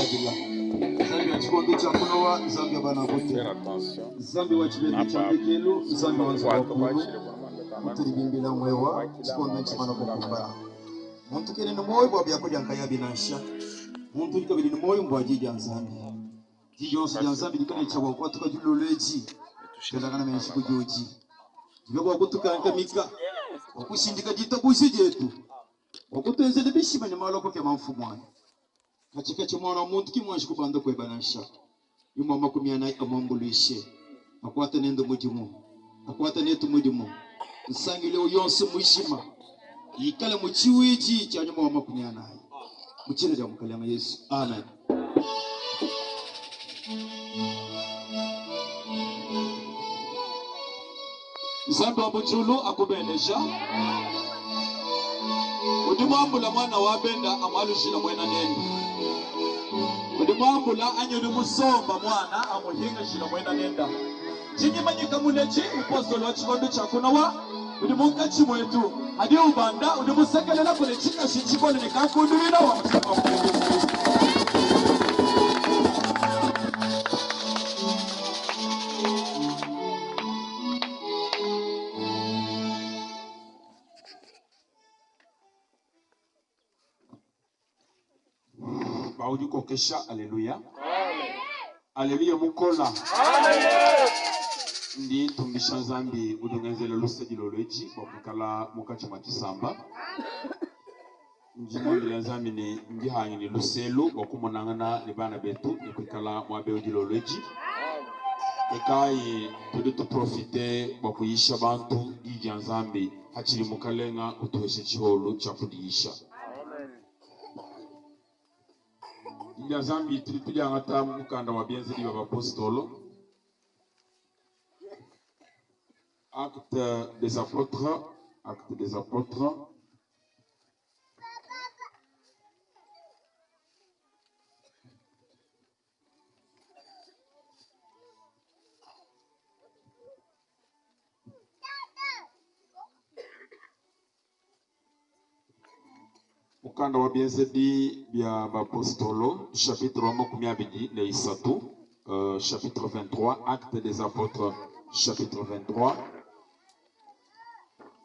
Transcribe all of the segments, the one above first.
yabila zambi achikondo chakunowa zambi abana bote zambi wachibende chambekelo zambi wanzakulu mutiribimbila mwewa chikondo chimana kukumba muntu kene no moyo bwa byakulya nkayabinansha muntu likabili no moyo mbwa jija nzambi jijo so nzambi likane chawa kwa tukajuloleji kenda kana menshi kujoji jibwa kutukanka mika okushindika jito kusijetu okutenzele bishima ni maloko ke mafumwana kachika chimwana muntu kimwanshi kubanda kwebanansha yuma makumyana amambulishe akwata nendo mudimu akwata netu mudimu nsangile uyonse mushima ikale muchiwiji cyanyuma wa makumyana muchire ya mukalama Yesu amen. Nzambe wa mchulu akubenesha udimambula mwana wa benda amalushila mwena nendo udimambula anyoni musomba mwana amuhinga shila mwena nenda chinyimanyika munechi upostolo wa chikondo chakunowa udimunga chimwetu hadi ubanda udimusekelela kule chika shichikone nikakunduwina wa msama mwenye Baudi kokesha, alléluia. Amen. Alléluia mukola. Amen. Ndi tumbisha zambi udongenzele luseji loloji wakukala mukachi matisamba. Njimondile zambi ni njihangi ni luselu wakumonangana ni bana betu ni kukala mwabe udi loloji. Ekai tudu profite wakuyisha bantu iji zambi hachili mukalenga utuweshe chiholu chakudiyisha. Il zambi tulipija ngata mukanda wa bienzeli wa apostolo. Acte des apôtres, acte des apôtres. Mukanda wa bienzeli bya apostolo chapitre 23, chapitre 23, acte des apôtres chapitre 23.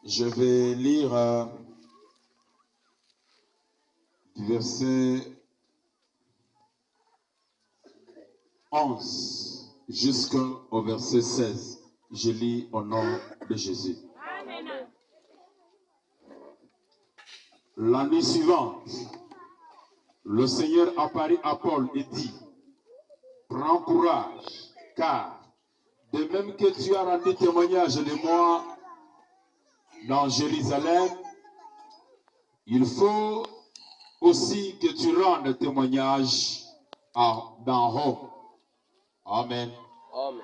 Je vais lire du verset 11 jusqu'au verset 16. Je lis au nom de Jésus. La nuit suivante, le Seigneur apparut à Paul et dit: prends courage, car de même que tu as rendu témoignage de moi dans Jérusalem, il faut aussi que tu rendes témoignage dans Rome. Amen. Amen.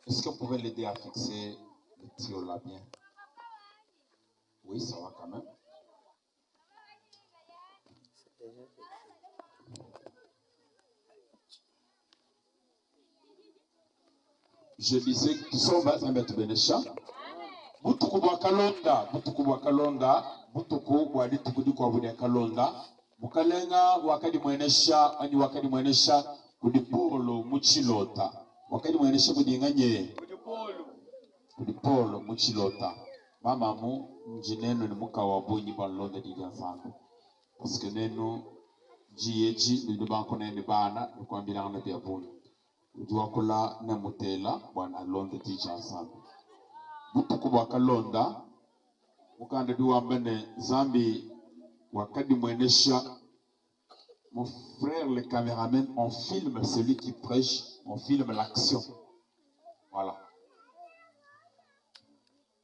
Est-ce que vous pouvez l'aider à fixer le tuyau là bien? Oui, ça va quand même. Je disais que nous sommes à mettre Benesha. Butuku wa Kalonda, butuku wa lituku kwa budia Kalonda. Mukalenga wakadi mwenesha, ani wakadi mwenesha kudipolo muchilota. Wakadi mwenesha kudinganye. Kudipolo muchilota. Mama mu njineno ni muka wabunyi balonda dijansango. Parce que neno jiyeji ni banko na bana ni kwambira na bya bunyi. Ujuakula na mutela bwana londa dijansango. Butuku wa Kalonda mukanda duambene zambi wakadi mwenesha. Mon frère le caméraman, on filme celui qui prêche, on filme l'action. Voilà.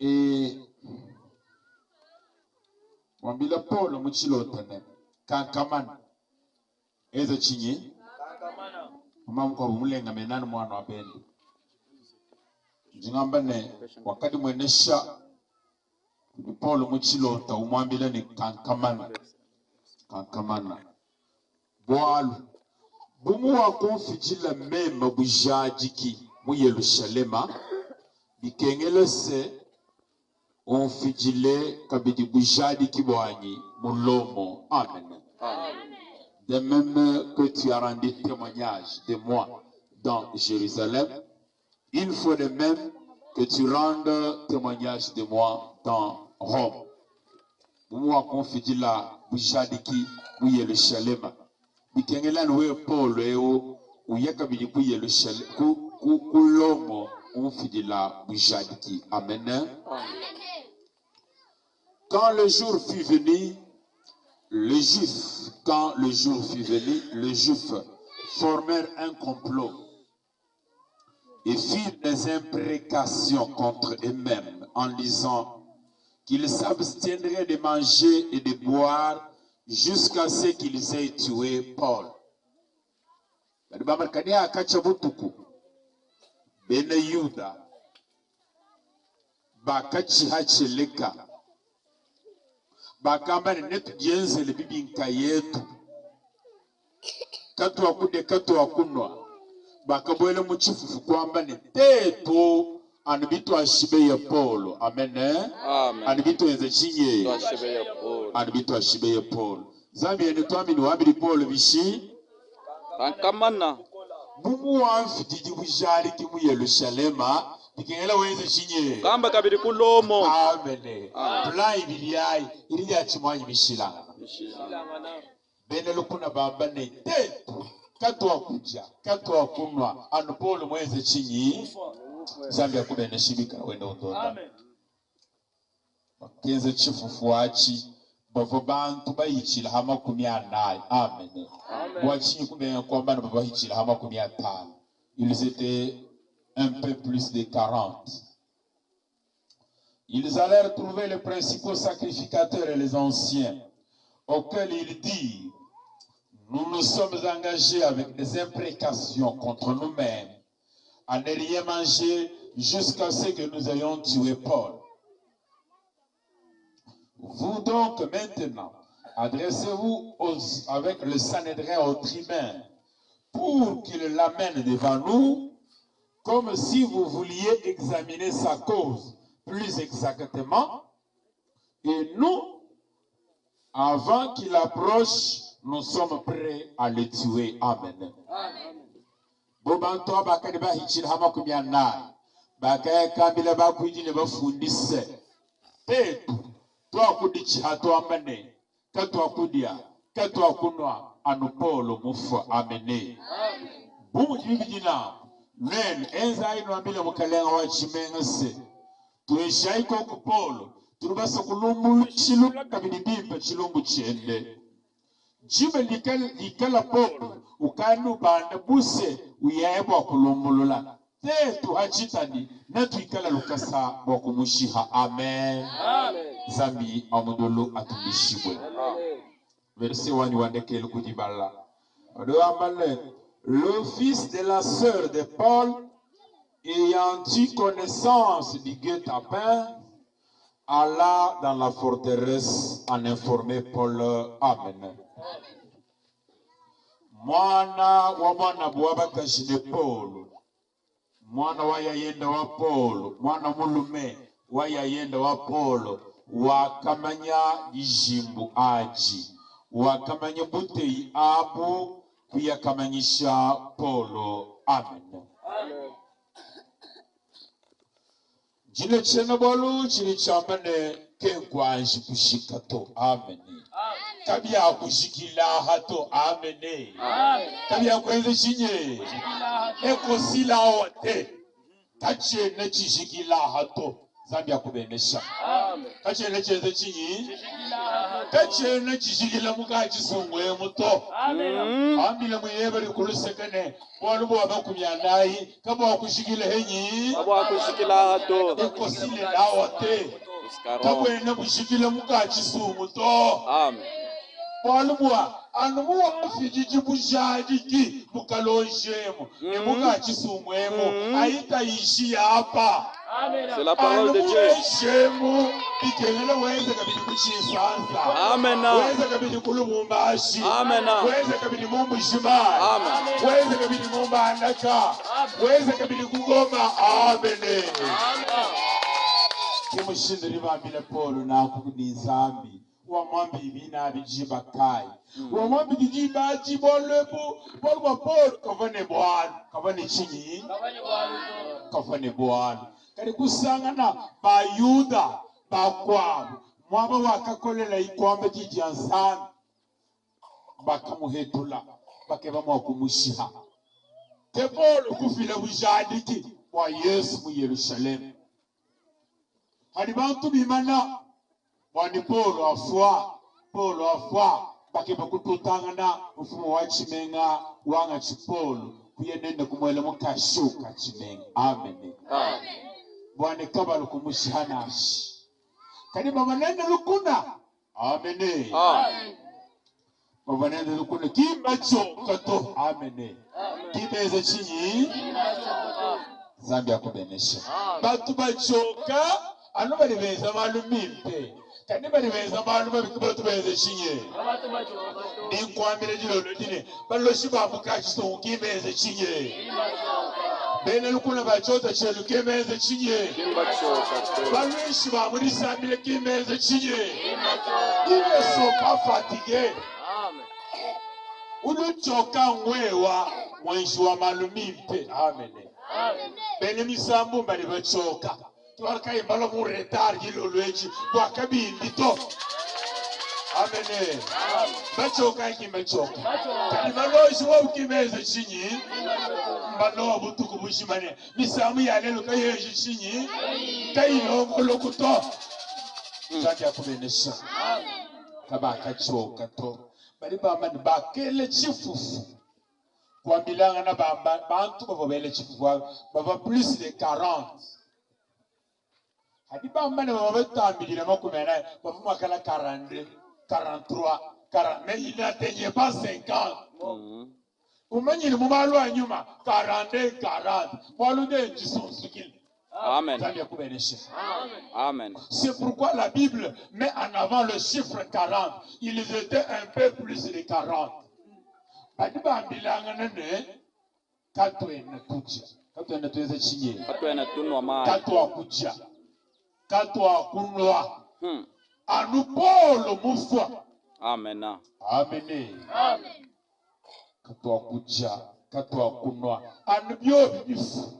Et wambila Paul muchilotane kankamana eza chinyi mama kwa mulenga menana mwana wa bendi jingambane wakati mwenesha Paul muchilota umwambila ni kankamana boalu bumu wa konfijila mema bujajiki mu Yerusalema bikengele se on fijile kabidi bujadi kibwanyi mulomo. Amen. Amen. de même que tu as rendu témoignage de moi dans Jérusalem, il faut de même que tu rendes témoignage de moi dans Rome. Moi, confie la bujadiki ou Yerusalem. Bikengela noue Paul eo ou yakabidi ku Yerusalem ku lomo confie la bujadiki. Amen. Quand le jour fut venu, les Juifs formèrent un complot et firent des imprécations contre eux-mêmes en disant qu'ils s'abstiendraient de manger et de boire jusqu'à ce qu'ils aient tué Paul. Bene Yuda bakachihacheleka bakamba netu jenzele bibinka yetu katu wakude katu wakunwa bakabwele muchifufu kwamba ni tetu anibitu ashibe ya Paulo. Amen. Amen. Anibitu enze chinye anibitu ashibe ya Paulo. Zambi ene tuamini wabili Paulo bishi bankamana bumu wamfitiji bujari kimu Yerusalema bikengela wenze chinye kamba kabiri kulomo. Amen. Plan ibiliyai ili ya chimwanyi bishila bene lukuna bamba ne tetu katu wakuja katu wakunwa anu Paulo mweze chinyi Zambi ya kubene shibika wende ondonda. Amen. Kenze chifufu wachi bavo bantu bayichila hama 18. Amen. Wachi kubene kwamba na bava hichila hama 15. Ils étaient un peu plus de 40. Ils allèrent trouver les principaux sacrificateurs et les anciens, auxquels ils dirent: nous nous sommes engagés avec des imprécations contre nous-mêmes à ne rien manger jusqu'à ce que nous ayons tué Paul. Vous donc maintenant, adressez-vous avec le Sanhédrin au tribun pour qu'il l'amène devant nous, comme si vous vouliez examiner sa cause plus exactement. Et nous, avant qu'il approche, nous sommes prêts à le tuer. Amen. Bobanto bakade bahichira hama 18 bakaya kambila bakwijine bafundise tetu twakudichi hato amane katwakudia katwakunwa anu Paulo mufa. Amene. Bumu jibijina nen enza ino ambile mukalenga wa chimengase tueshaiko ku Paulo turubasa kulumbu chilula kabidi bimba chilumbu chende jibe likala Paulo ukanu banda buse uyayebwa kulumbulula tetu hachitani netu ikala lukasa wakumushiha. Amen. Amen. Zambi amudulu atubishibwe. Verset 1 wandeke lukujibala. Le fils de la sœur de Paul, ayant eu connaissance du guet-apens, alla dans la forteresse en informer Paul. Amen. Mwana wa mwana buwaba kashine Paulo, mwana wa yayenda wa Paulo, mwana mulume wa yayenda wa Paulo, wakamanya ijimbu aji, wakamanya butei abu kuyakamanyisha Paulo. Amen. Jile chena bolu chili chambane kenkwanji kushikato. Amen. Tabia kushikila hato. Amen. Tabia kwenze chinye eko sila ote tache nechi shikila hato Zambia kubenesha. Tache nechi chinyi tache nechi shikila mukachi sungwe muto. Ambile mweyebari kulusekane walubu wabakumyanai kama wakushikila henyi wakushikila hato eko sile la ote kabwene kushikila mukachi sumuto. Amen. Walumwa anuwa fijiji bujadiki mukalonjemo emuka chisumwemo aita ishi hapa. C'est la parole de Dieu. Shemu bikengele weze kabidi kuchisanza. Amen. Weze kabidi kulumumbashi. Amen. Weze kabidi mumbushima. Amen. Weze kabidi mumbandaka. Weze kabidi kugoma. Amen. Kimushindiri babile Paulo na kukudi zambi wa mwambi bina bijiba kai wa mwambi bijiba jibolobu bolwa Paul kavane bwan kavane chinyi kavane bwan kali kusangana ba Yuda ba kwabu mwaba wakakolela ikwambe jijansana bakamuhetula bakeba mwakumushiha te Paul kufila bujadiki wa Yesu mu Yerusalemu hadi bantu bimana wani Paul afwa bakeba kututangana ufumu wa chimenga wanga chipolo kuyenende kumwele mukashuka chimenga amen bwana kabalo kumushihanashi kani bamanende lukuna amen bamanende lukuna kimacho kato amen kibeze chinyi zambi akubenesha batu bachoka ano bali beza malumimpe kani bali beza maluma bikubatu beze chinye ninkwamire jilolo dine baloshi bamuka chiso kibeze chinye bene lukuna bachota chelu kibeze chinye baloshi bamurisambile kibeze chinye ile soka fatigué uluchoka ngwewa mwenji wa malumimpe amen bene misambu bali bachoka tuarka imbalo mu retard jilolweji wakabindi to amen bachoka kimechoka kani baloshi wa ukimeze chinyi mbalo butuku bushimane misamu yalelo kayeji chinyi kayino kolokuto zaki akubenesha kabaka choka to bali bamani bakele chifufu kwa bilanga na bantu bavele chifufu bava plus de 40 hadi bamani bava tambili makumena bava makala 42 43 40 mais il n'atteignait pas 50 umanyini mumalu anyuma 42 40 mwalu de jisonsukili amen amen c'est pourquoi la Bible met en avant le chiffre 40 ils étaient un peu plus de 40 hadi bambilanga nene katwena tuweze chinye katwena tunwa mai katwa kuja katwa kunwa anu Paul mufwa amen amen katwa kuja katwa kunwa anu byo bifu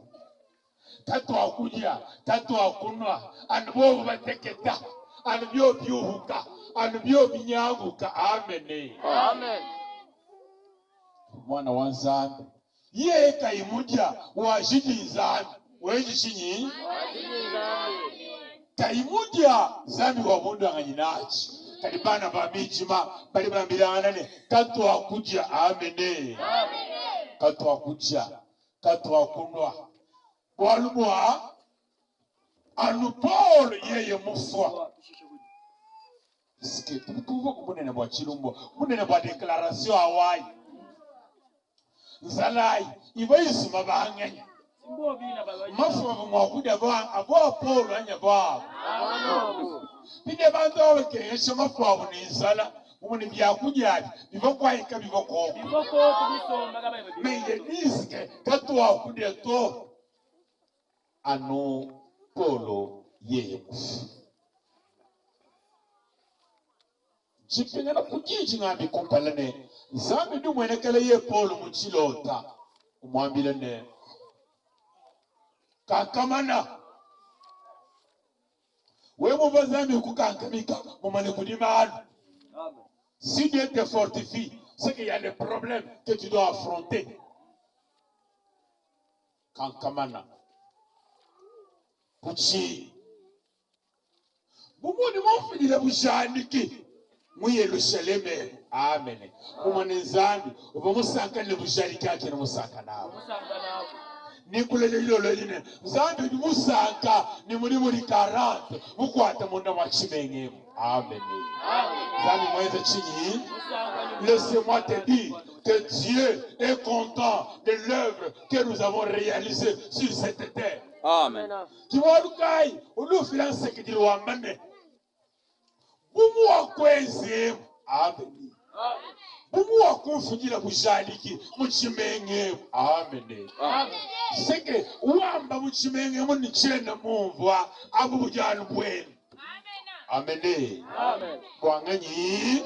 katwa kuja katwa kunwa anu bo bateketa anu byo byuhuka anu byo binyanguka amen mwana wa nzambi ye kaimudia wajidi nzambi weji chinyi kaimudia zambi wa mundu anganyinachi kalibana bamijima bali bambilanane katwa kuja amen katwa kuja katwa kunwa walumwa anu Paul yeye mufwa ske tukuva kumunene bwa chilumbo munene bwa declaration awai nzalai ivoisu mabanganya mafu mwakuda ba abo Paul anya ba bide bantu abekesha mafu abo ni nzala umuni byakujaje bivokwa ika bivoko tubisomba gabaye meye diske katwa kude to anu Paul yeye chipengana kujiji ngambi kompalane zambi du mwene kale ye Paul muchilota umwambile ne kakamana we muvazambi kukankamika mumane kudimanu si Dieu te fortifie c'est qu'il y a des problèmes que tu dois affronter kankamana kuchi bumuni mufidile bushaniki mu Yerusalemu amen umane nzambi uba musaka le bushaniki ake no musaka nawe ni kulele lilo line nzambi ni musaka ni muri 40 mukwata munda wa chimenge amen nzambi mweze chinyi laissez-moi te dire que Dieu est content de l'œuvre que nous avons réalisée sur cette terre. Amen. Tu vois le cas, on nous fait un secret de l'ouamane. Bumu akweze, amen. Bumu akonfudi la bujaliki, muchimenge, amen. C'est que ouamba muchimenge munichene mumva, abu bujanu bwenu. Amen. Amen. Bwanganyi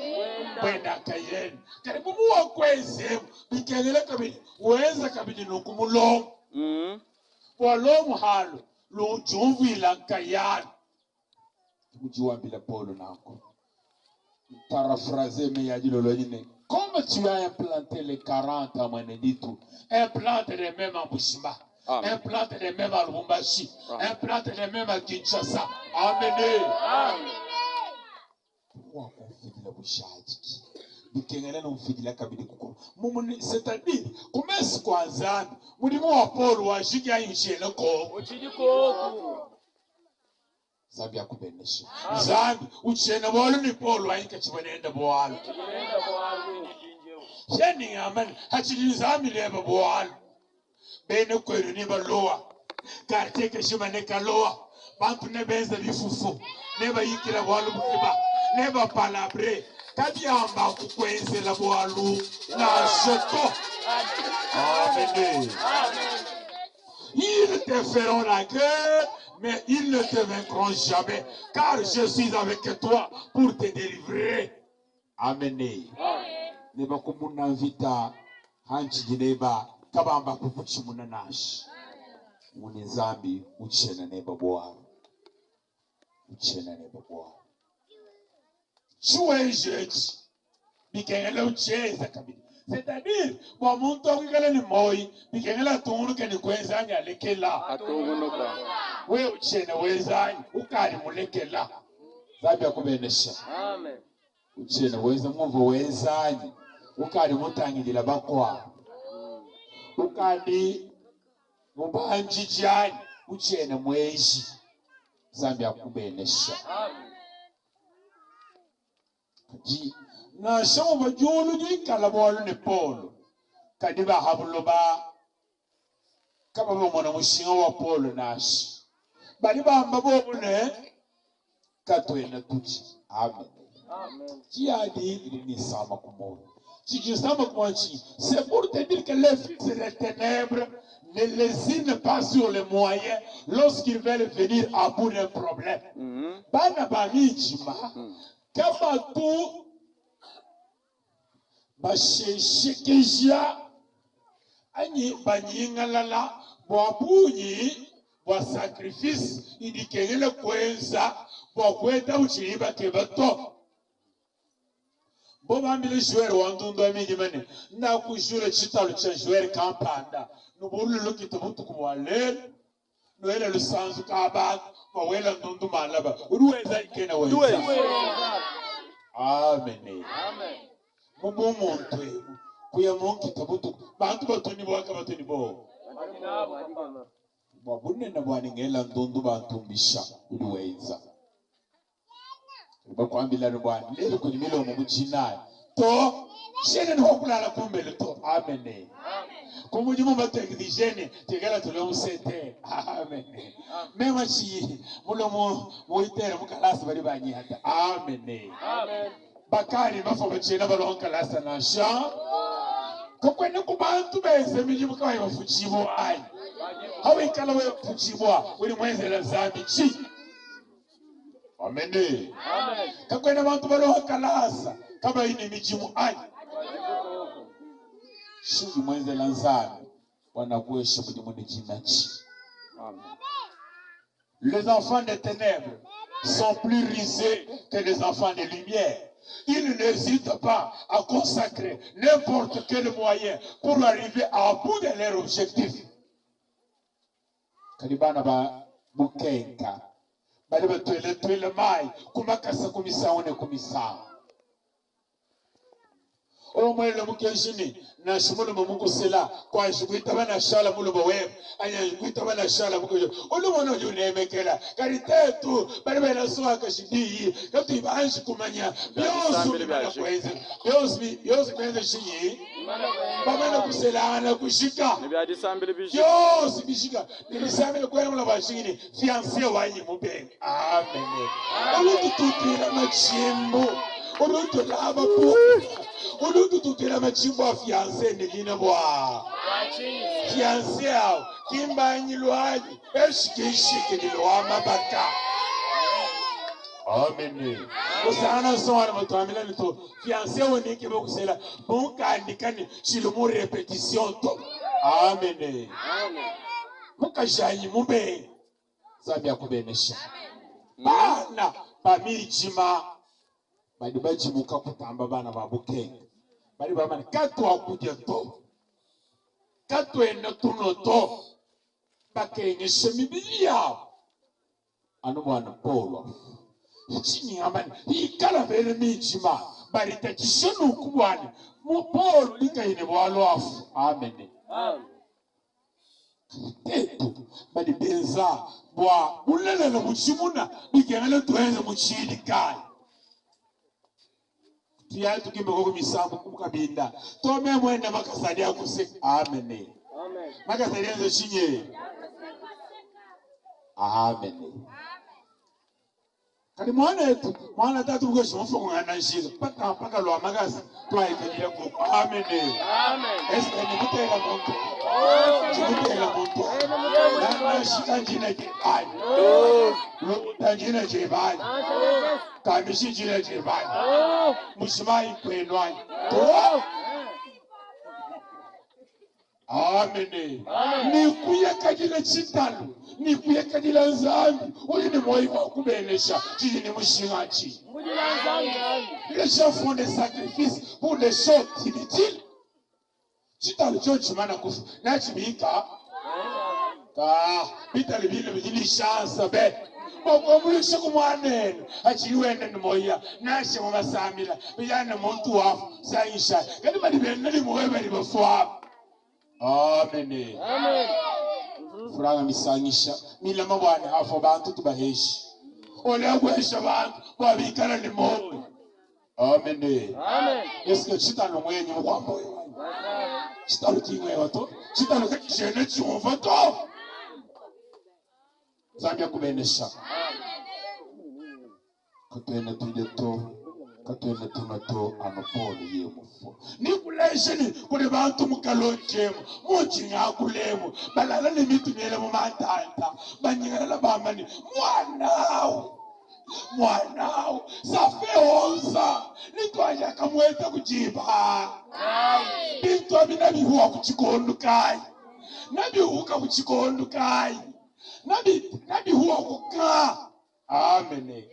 kwenda kayeni. Karibu muwa kweze bikengele kabili. Weza kabili nukumulo. Walomu halo. Lo jumvi lankayani. Mujua bila polo nako. Paraphraser mais il y a dit le logine. Comme tu as implanté les 40 à Maneditu, implante les mêmes à Bushima, implante les mêmes à Lubumbashi, implante les mêmes à Kinshasa. Amen. Amen. Pourquoi on fait de la bouchage? C'est-à-dire, comment est-ce qu'on a dit, nous disons Paul ou Ajiga Yuchele Ko. Zabia kubenesha. Zambi uchena bolu ni Paul wa inka chibanenda bwalo. Sheni amen hachili zambi leba bwalo. Bene kweru ni baloa. Karte ke shimane kaloa. Bantu ne benza bifufu. Neba yikira bwalo bweba. Neba palabre. Kati amba kukwenze la bwalo. Na soto. Amen. Ils te feront la guerre, mais ils ne te vaincront jamais, car je suis avec toi pour te délivrer. Amen. Neba kumuna vita hanchi jineba kabamba kufuchi munanashi. Munizambi uchena neba bwaro. Uchena neba bwaro. Choué jeji. Bikengele ucheza kabili. C'est-à-dire, bon, mon temps qui est le moi, puis qu'il y a la tourne qui nous coinzane à l'équela. Oui, au chien, oui, zane, ou carré, mon l'équela. Ça bien comme une chien. Amen. Au chien, oui, oui, zane, ou carré, mon tangi de la bakwa. Ou carré, mon banjijan, ou chien, oui, ça bien comme une chien. Dit. Na shamu bajulu ni kalabolu ne Paul kadiba habuloba kama mwana mushinga wa Paul nashi bali bamba bobune katwena tuchi. Amen. Amen. Qui a dit il n'y sama kumo si sama kumochi c'est pour te dire que les fils des ténèbres ne lésinent pas sur les moyens lorsqu'ils veulent venir à bout d'un problème. Bana bamichima kama tu Bashekejia ani banyingalala bwabunyi bwa sacrifice idikengele kwenza bwa kweta uchiriba kebato boba mbile joueur wandundo mingi mane na kujure chitalo cha joueur kampanda nubulu lokito butu kumwalele noela lusanzu kaba wawela ndundu malaba uruweza ikena wenza. Amen. Amen. Mumu muntu kuya monki tabutu bantu batuni bwaka batuni bo babunne na bwani ngela ndundu bantumbisha uliweza bakwambila no bwani lelo kunyimilo mu mujina to shene no kulala kumbele to. Amen. Kumujimu bategdijene tegala tulo musete. Amen. Mema chi mulo muitere mukalasi bali banyihata. Amen. Amen. Bakari bafo bachena balonka lasa na sha kokwene kubantu beze mijibu kwa bafuchibo ai hawe kala we fuchibo uri mwenze la zambi chi. Amen. Amen. Kokwene bantu balonka lasa kama ini mijibu ai shugi mwenze la zambi wanakuesha mujibu ni jinachi. Amen. Les enfants des ténèbres sont plus risés que les enfants des lumières. Ils n'hésitent pas à consacrer n'importe quel moyen pour arriver à bout de leur objectif. Kalibana ba mukenka bali batwele mai kumakasa kumisaone kumisa o mwele mukeshini na shimulu mumungu sela kwa shikuita bana shala mulu bawe anya shikuita bana shala mukojo ulu mono junemekela karitetu bali bana soa kashidi kati banshi kumanya biosu benze shinyi bana kusela na kushika biosu bishika nilisambele kwa mula bashini fiancé wanyi mubenge. Amen. Ulu tututira machimbo ulu tulaba pu ulu tututira machimbo fiancé nigina bwa fiancé ao kimba nyilwaji eshikishiki nilwa mabaka. Amen. Osana soana motwamila nito fiancé woni ke bokusela bon kandikani chilumu répétition to. Amen. Mukajayi mube Zambi akubenesha. Bana bamijima bali bajimuka kutamba bana babuke. Bali bamani katu akuje to. Katu ene tuno to. Bakenyeshe Biblia. Ano mwana Paulo. Chini amani ikala vele mijima bali takishonu kubwani. Mu Paulo likaine bwalo afu. Amen. Tetu bali benza bwa bulelele muchimuna bigengele tuenze muchili kai. Tiya tukimbe ko misambu kumukabinda. Tome mwenda makasadi akuse. Amen. Amen. Makasadi enzo chinye. Amen. Kali mwana tatu mgoshi mfuko nganashika paka lo amagazi twaikajira ko. Amen. Amen. Eske ni kutela muntu. Kutela muntu. Na shika jina jibani. Na jina jibani. Kamishi jina jibani. Mushimai kwenwani. Amen. Ni kuyakajira chitalu. Ni kuyakajira nzambi. Uyu ni moyo wa kubenesha. Chini ni mushingachi. Les gens font des sacrifices pour des choses inutiles. Chitalu chochimana kufu. Nachimika. Bitali bile bijili chance be. Mulisha kumwanene. Achiwene ni moya. Nashi mumasamila. Bijana muntu wafu. Saisha. Kani madibene ni muwebe ni bafuwa. Amen. Amen. Furanga misanyisha. Milama bwana hafo bantu tubaheshi. Ole gwesha bantu. Babikana ni moyo. Amen. Amen. Eske chitano mwenye mkwambo. Chitano tingwe wato. Chitano kakishene chumva to. Zambia kubenesha. Katwene tuideto. Katwene tunato anopoli yemufo. Nikulesheni kule bantu mukalonjemu. Muchinga kulemu. Balala ni mitu nyele mumatanta. Banyela bamani. Mwanao. Safe onza. Nitwaja kamweta kujiba. Bintu abinabi huwa kuchikondo kai. Nabi huka kuchikondo kai. Nabi huwa kuka. Amen.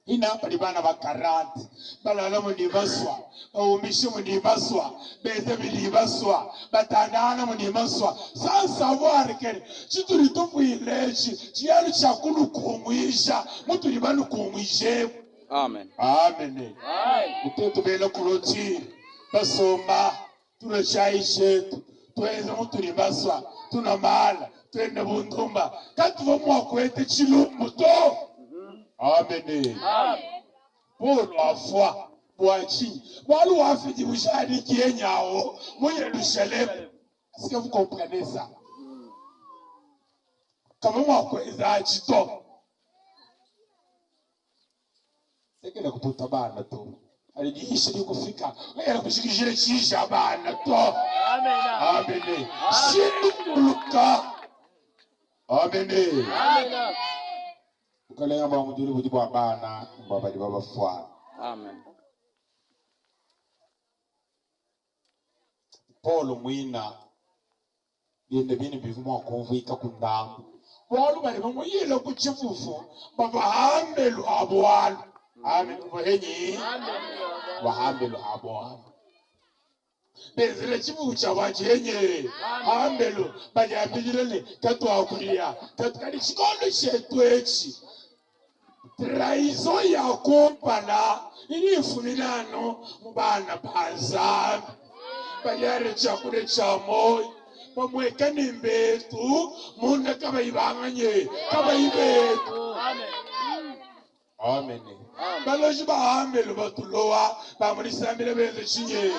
Ina pali bana bakaranti. Balala munibaswa. Baumishe munibaswa. Beze bilibaswa. Batandana munibaswa. Sans savoir kere. Chituri tofu ilechi. Chiyalu chakulu kumwisha. Mutu libanu kumwishe. Amen. Amen. Mutetu bela kuloti. Basomba. Tunashai shetu. Tuweze mutu libaswa. Tunamala. Tuende bundumba. Katuwa mwakwete chilumbu to. Amen. Pour la foi, Boachi. Walou a fait du bouchard qui est niao. Moi, Jérusalem. Est-ce que vous comprenez ça? Comment moi, quoi, ça, chito? C'est que le couteau tabac, là, tout. Elle dit, il s'est dit qu'on fait qu'à. Elle a dit, je l'ai dit, j'abats, là, tout. Amen. C'est le cas. Amen. Ukalenga ba muduli budi bwa bana baba di baba fwa. Amen. Paulo mwina yende bini bivumo konvuika kundambu. Walu bali bomo yele kuchifufu baba hambelu abwalu. Amen kuhenyi. Wahambelu abwalu. Bezile chifu chawaji henye. Hambelu bali apijilele katu akulia. Katu kani chikondo shetu echi. Traizo ya kumpana ini fuminano mubana banza bayare chakure cha moyo bamweka nimbetu munda kabayibanganye kabayibetu. Amen. Baloji bahambelo batulowa bamulisambile beze chinye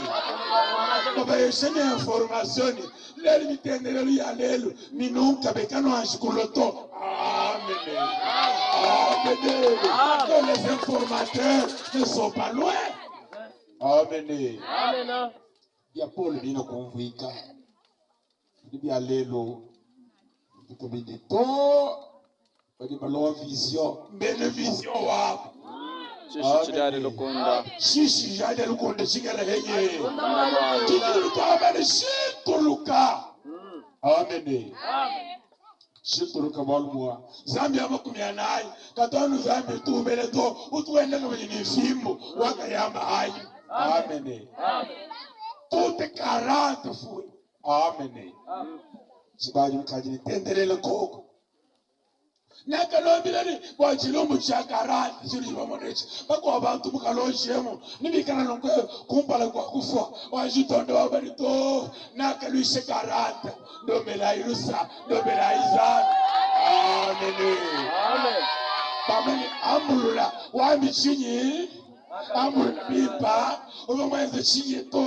babayeshene information leli mitendelo ya lelo minunka bekano anshikuloto. Amen. Amen. Que les informateurs ne sont pas loin. Amen. Amen. Ya Paul bino konvuika. Bibi alelo. Tukubidi to bali malowa vision mbene vision wabo Shishi chidari lukunda. shishi jade lukonde chingela henye tikuluka bale shituluka amen shituluka balmwa zambi amakumya nayi katonu zambi tubele to utwenda kwenye nifimbo wakayamba ayi amen tute karate fui amen sibaji mkajini tenderele koko nakalobirani bwachilumbu chakarati chiri bamonechi bako abantu mukaloshemo nibikana nokwe kumpala kwa kufa wajitondo wabarito nakaluishe karata ndomela irusa ndomela izana amen Amen. bamani ambulula wambi chinyi ambulula bipa ubamwenze chinyi to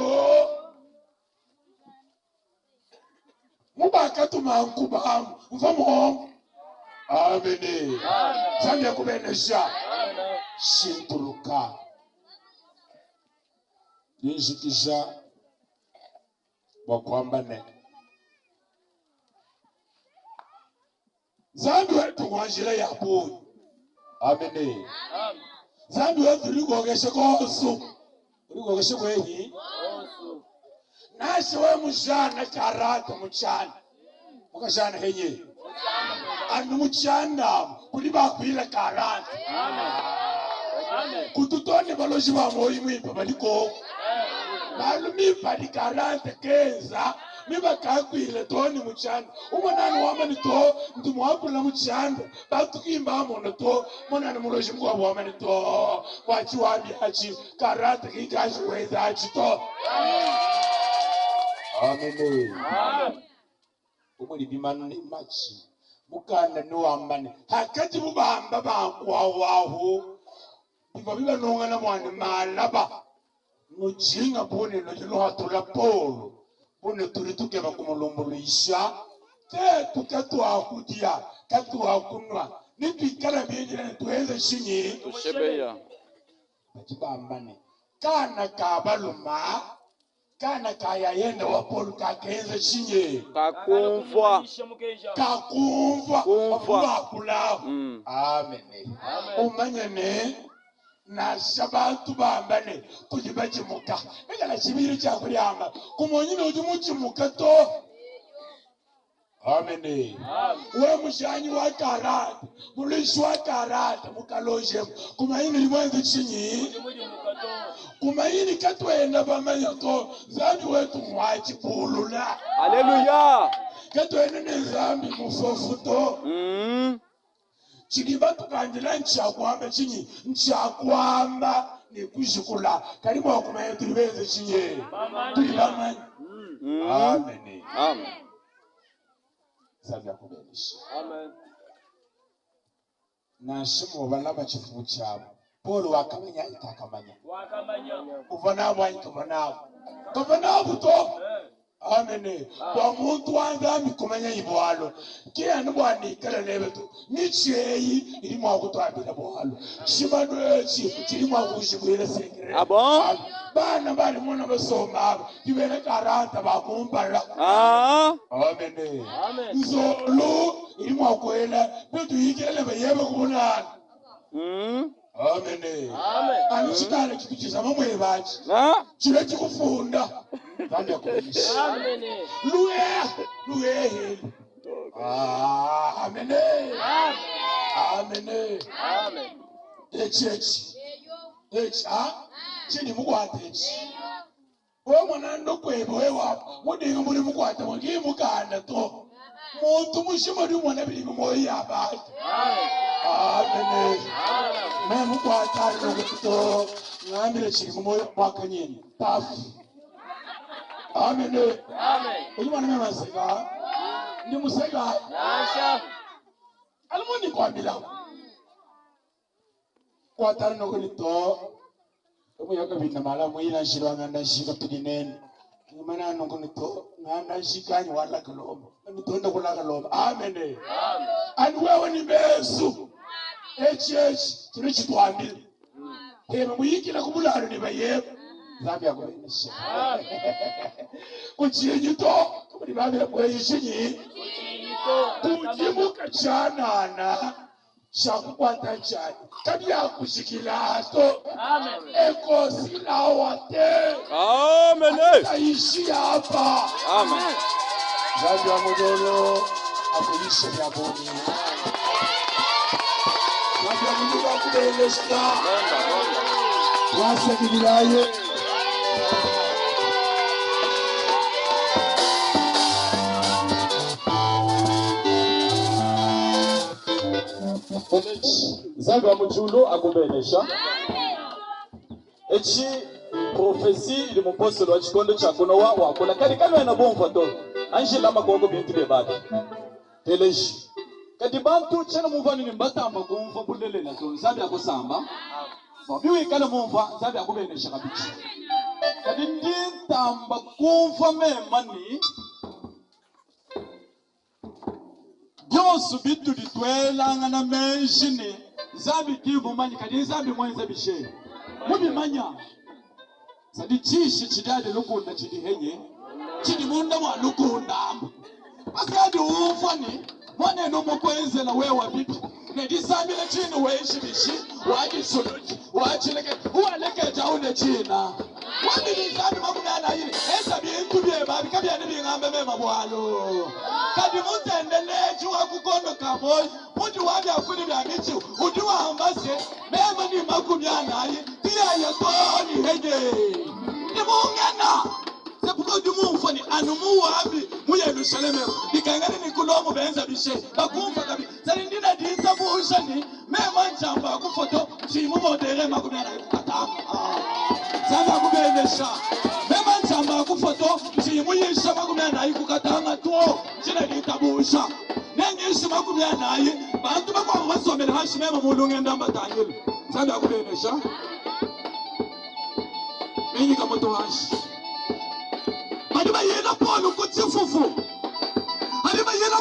mubaka tumankubamu mfamu amen zambi kubenesha shintuluka ninjikisha wakwambane zambi wetu wanjira yabu amen zambi wetu ligogeshe kosu ligogeshe kwehi nasi we mujana karata mujana mukajana henye anu mujana kuli bakwila karata kututone baloji ba moyi mwimba baliko balu mimba di karata kenza miba kakwile toni mujana umonani wamani to ndumu wakula mujana batukimba amono to monani muloji mkwa wamani to wachi wambi hachi karata kikashi weza hachi to amen umuli bimanu ni machi mukanda nuwambane hakati mubamba bankwawahu biba nongana mwane malaba mujinga bone no hatula polo bone turituke bakumulumbuluisha tetu katu akudia katu akunwa nitwikala byenjira tuweze shinyi Tushebeya. bakibambane kana kabaluma kana kaya yenda wa polo kakenze shinye Kakumva. kakumva bakula amen umanyene na shabatu bambane kujibachimuka ngala chibiri cha kulyamba kumonyine ujimuchimuka to amen we mushanyi wa karata mulishi wa karata mukaloje kumayini limwenze chinyi kumayini katwenda bamanya to zambi wetu mwachi bulula Haleluya. katwenda ne zambi musofuto chiliba tukandila nchakwamba chinyi nchakwamba nikushikula karibu wakumaya tulibeze chinye tulibamani amen Amen. zambi akubenisha Amen. nashimu balaba chifu chabo Paul wakamanya itakamanya Wakamanya. uvanabo kavanabu to amen kwa muntu wanzambi kumanya ibwalo kia nubwani kala lebetu nicheyi ilimu akutwabira bwalo shimadwechi chilimu akushibwira sekere Abo? bana bali muna basoma ibere karata bakumbala amen Amen. nzolo ilimu akwela betu yikele bayebe kubunana amen Amen. anishikala kikuchiza mamwe bachi chile chikufunda kandi akuisha Amen. Luye. Amen. Amen. Amen. Chini mukwate echi. Wewe mwana ndokwebo wewe mudinga muri mukwate wangi mukanda to. Muntu mushima ndi mwana bili moyi abati. Amen. Me mukwate ari nokuto ngambire chiri moyo mwakanyeni. Tafu. Amen. Amen. Uyu mwana mmaseka. Ndi museka. Nasha. Almoni kwambila. Kwatara nokulito. Omuyaga bina mala mwina shiro nganda shika tudinene. Ngimana nokulito nganda shikanye wala kalombo. Nitonda kula kalombo. Amen. Amen. And wewe ni Yesu. Tuli chitwambile. Hema muyikira kubulalo ni bayebo. Zambi akubenesha. Kuchinyito kuri babira kweyishinyi. Kuchimuka chanana shakukwata chani kabia kushikilato Amen. ekosi la wate Amen. aishi hapa. Amen. Zabi wa mudolo akulishe vya boni. Zabi wa mudolo akubeleshka wase kibilaye. Zabi wa mudolo akubenesha. Echi profesi ili mupostolo wa chikondo cha kuno wa wakona kali kano yana bomfa to anji lama kongo binti bebaki teleji kadi bantu chana muvani ni mbata amakumfa bulele na to zabi akusamba biwi kana mumva zabi akubenesha kabichi kadi ndintamba kumfa memani byosu bitu ditwelanga na menjini zabi kivu mani kadi zabi mwenza bishe mubi manya sadi chishi chidade lukunda chidi henye chidi munda mwa lukunda pasadi ufani mwane no mokwenze na wewa bibi nedi samile chini weishi bishi waji suluji waji leke uwaleke jaune china wani nizabi makunana hili esa bintu bie babi kabia nibi ngambe mema mwalo kadi mutendeleji wa kukondo kamoji mundi wabi akuni bia michi udiwa hambase mema ni makunyana hili tia yatoni hege ni mungena sepuko di mufani anumu wabi mu Yerusalemu dikangani ni kulomo benza bishe bakumfa kabi sari ndina dinta bushani mema njamba kufoto chimu modere makunyana kukatama sasa kubenesha mema njamba kufoto chimu yisha makunyana kukatama to china ditabusha nengishi makunyana bantu bakwa basomera hashi mema mulunge ndamba tangelo sasa kubenesha Mingi kama tohashi. Hadi ba yena polo kutifufu. Hadi ba yena